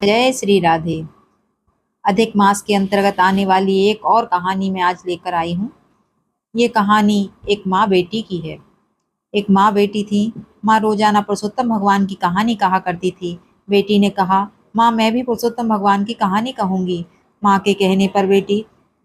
जय श्री राधे। अधिक मास के अंतर्गत आने वाली एक और कहानी मैं आज लेकर आई हूँ। ये कहानी एक माँ बेटी की है। एक माँ बेटी थी। माँ रोजाना पुरुषोत्तम भगवान की कहानी कहा करती थी। बेटी ने कहा, माँ मैं भी पुरुषोत्तम भगवान की कहानी कहूँगी। माँ के कहने पर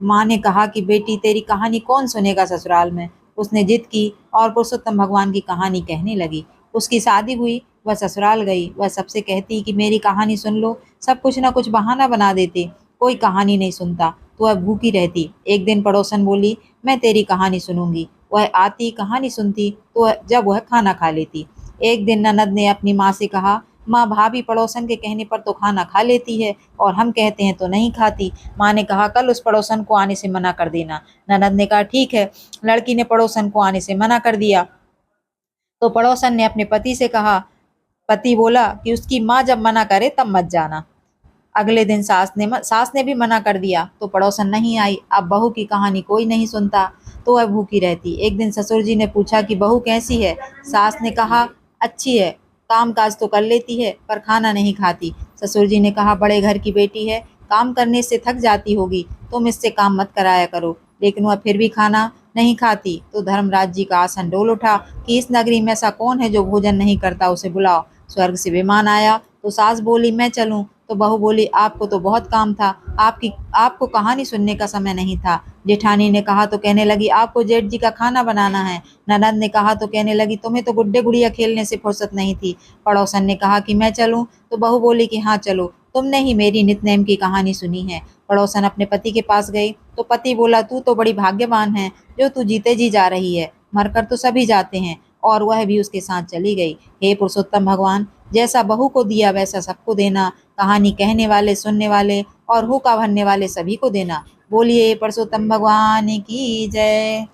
माँ ने कहा कि बेटी तेरी कहानी कौन सुनेगा ससुराल में। उसने जिद की और पुरुषोत्तम भगवान की कहानी कहने लगी। उसकी शादी हुई, वह ससुराल गई। वह सबसे कहती कि मेरी कहानी सुन लो। सब कुछ ना कुछ बहाना बना देते, कोई कहानी नहीं सुनता तो वह भूखी रहती। एक दिन पड़ोसन बोली, मैं तेरी कहानी सुनूंगी। वह आती, कहानी सुनती, तो जब वह खाना खा लेती। एक दिन ननद ने अपनी माँ से कहा, माँ भाभी पड़ोसन के कहने पर तो खाना खा लेती है और हम कहते हैं तो नहीं खाती। माँ ने कहा, कल उस पड़ोसन को आने से मना कर देना। ननद ने कहा, ठीक है। लड़की ने पड़ोसन को आने से मना कर दिया तो पड़ोसन ने अपने पति से कहा। पति बोला कि उसकी माँ जब मना करे तब मत जाना। अगले दिन सास ने भी मना कर दिया तो पड़ोसन नहीं आई। अब बहू की कहानी कोई नहीं सुनता तो वह भूखी रहती। एक दिन ससुर जी ने पूछा कि बहू कैसी है। सास ने कहा, अच्छी है, काम काज तो कर लेती है पर खाना नहीं खाती। ससुर जी ने कहा, बड़े घर की बेटी है, काम करने से थक जाती होगी, तुम इससे काम मत कराया करो। लेकिन वह फिर भी खाना नहीं खाती तो धर्मराज जी का आसन डोल उठा कि इस नगरी में ऐसा कौन है जो भोजन नहीं करता, उसे बुलाओ। स्वर्ग से विमान आया तो सास बोली, मैं चलूं, तो बहू बोली, आपको तो बहुत काम था, आपको कहानी सुनने का समय नहीं था। जेठानी ने कहा तो कहने लगी, आपको जेठ जी का खाना बनाना है। ननद ने कहा तो कहने लगी, तुम्हें तो गुड्डे गुड़िया खेलने से फुर्सत नहीं थी। पड़ोसन ने कहा कि मैं चलूं, तो बहू बोली कि हाँ चलो, तुमने ही मेरी नितनेम की कहानी सुनी है। पड़ोसन अपने पति के पास गई तो पति बोला, तू तो बड़ी भाग्यवान है जो तू जीते जी जा रही है, मरकर तो सभी जाते हैं। और वह भी उसके साथ चली गई। हे पुरुषोत्तम भगवान, जैसा बहू को दिया वैसा सबको देना। कहानी कहने वाले, सुनने वाले और हुक्का भरने वाले सभी को देना। बोलिए पुरुषोत्तम भगवान की जय।